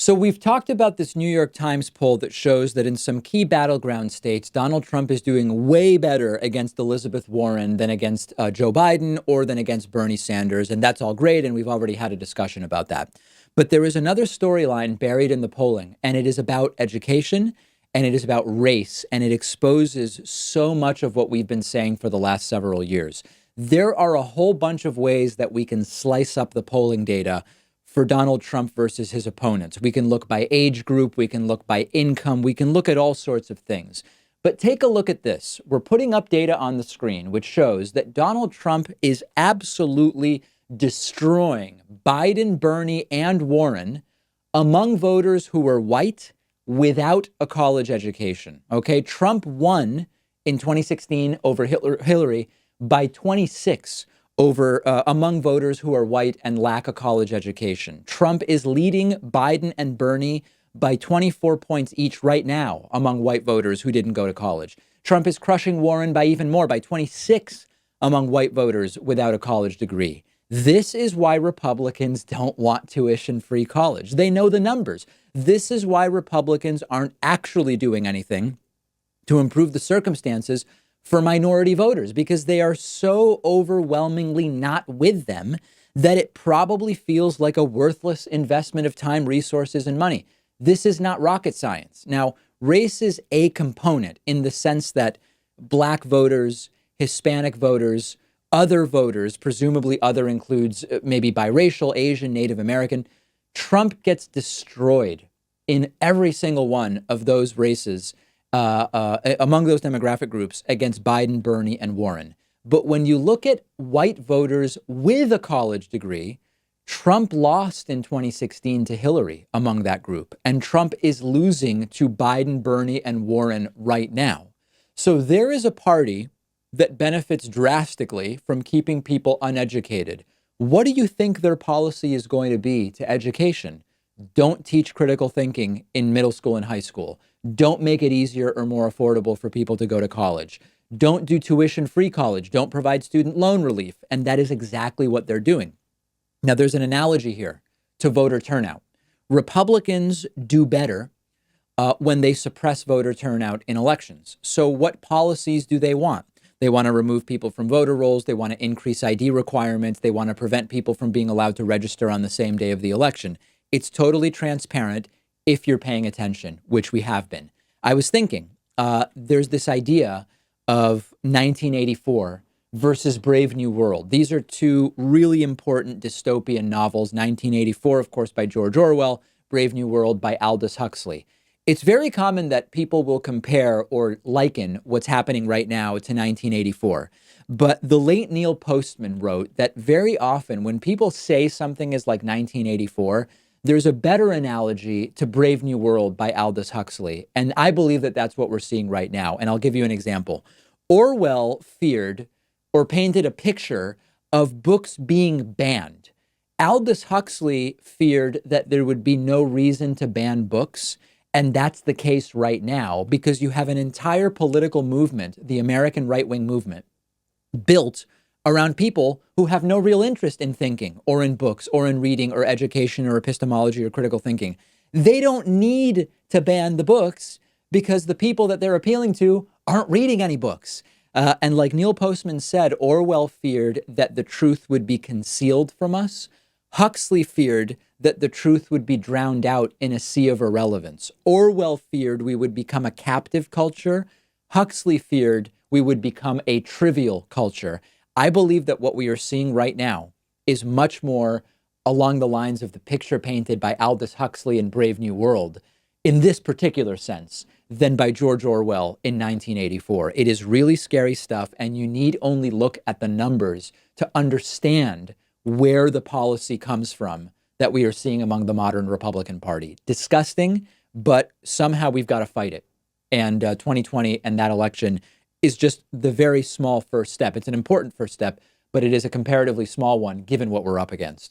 So we've talked about this New York Times poll that shows that in some key battleground states, Donald Trump is doing way better against Elizabeth Warren than against Joe Biden or than against Bernie Sanders. And that's all great. And we've already had a discussion about that. But there is another storyline buried in the polling, and it is about education and it is about race. And it exposes so much of what we've been saying for the last several years. There are a whole bunch of ways that we can slice up the polling data for Donald Trump versus his opponents. We can look by age group, we can look by income, we can look at all sorts of things. But take a look at this. We're putting up data on the screen, which shows that Donald Trump is absolutely destroying Biden, Bernie, and Warren among voters who are white without a college education. Okay, Trump won in 2016 over Hillary by 26 over among voters who are white and lack a college education. Trump is leading Biden and Bernie by 24 points each right now among white voters who didn't go to college. Trump is crushing Warren by even more, by 26 among white voters without a college degree. This is why Republicans don't want tuition-free college. They know the numbers. This is why Republicans aren't actually doing anything to improve the circumstances for minority voters, because they are so overwhelmingly not with them that it probably feels like a worthless investment of time, resources, and money. This is not rocket science. Now, race is a component in the sense that Black voters, Hispanic voters, other voters, presumably other includes maybe biracial, Asian, Native American. Trump gets destroyed in every single one of those races among those demographic groups against Biden, Bernie, and Warren. But when you look at white voters with a college degree, Trump lost in 2016 to Hillary among that group, and Trump is losing to Biden, Bernie, and Warren right now. So there is a party that benefits drastically from keeping people uneducated. What do you think their policy is going to be to education? Don't teach critical thinking in middle school and high school. Don't make it easier or more affordable for people to go to college. Don't do tuition-free college. Don't provide student loan relief. And that is exactly what they're doing. Now, there's an analogy here to voter turnout. Republicans do better when they suppress voter turnout in elections. So what policies do they want? They want to remove people from voter rolls. They want to increase ID requirements. They want to prevent people from being allowed to register on the same day of the election. It's totally transparent if you're paying attention, which we have been. I was thinking, there's this idea of 1984 versus Brave New World. These are two really important dystopian novels, 1984, of course, by George Orwell, Brave New World by Aldous Huxley. It's very common that people will compare or liken what's happening right now to 1984. But the late Neil Postman wrote that very often when people say something is like 1984, there's a better analogy to Brave New World by Aldous Huxley. And I believe that that's what we're seeing right now. And I'll give you an example. Orwell feared or painted a picture of books being banned. Aldous Huxley feared that there would be no reason to ban books. And that's the case right now, because you have an entire political movement, the American right-wing movement, built around people who have no real interest in thinking or in books or in reading or education or epistemology or critical thinking. They don't need to ban the books because the people that they're appealing to aren't reading any books. And like Neil Postman said, Orwell feared that the truth would be concealed from us. Huxley feared that the truth would be drowned out in a sea of irrelevance. Orwell feared we would become a captive culture. Huxley feared we would become a trivial culture. I believe that what we are seeing right now is much more along the lines of the picture painted by Aldous Huxley in Brave New World, in this particular sense, than by George Orwell in 1984. It is really scary stuff, and you need only look at the numbers to understand where the policy comes from that we are seeing among the modern Republican Party. Disgusting, but somehow we've got to fight it. And 2020 and that election is just the very small first step. It's an important first step, but it is a comparatively small one given what we're up against.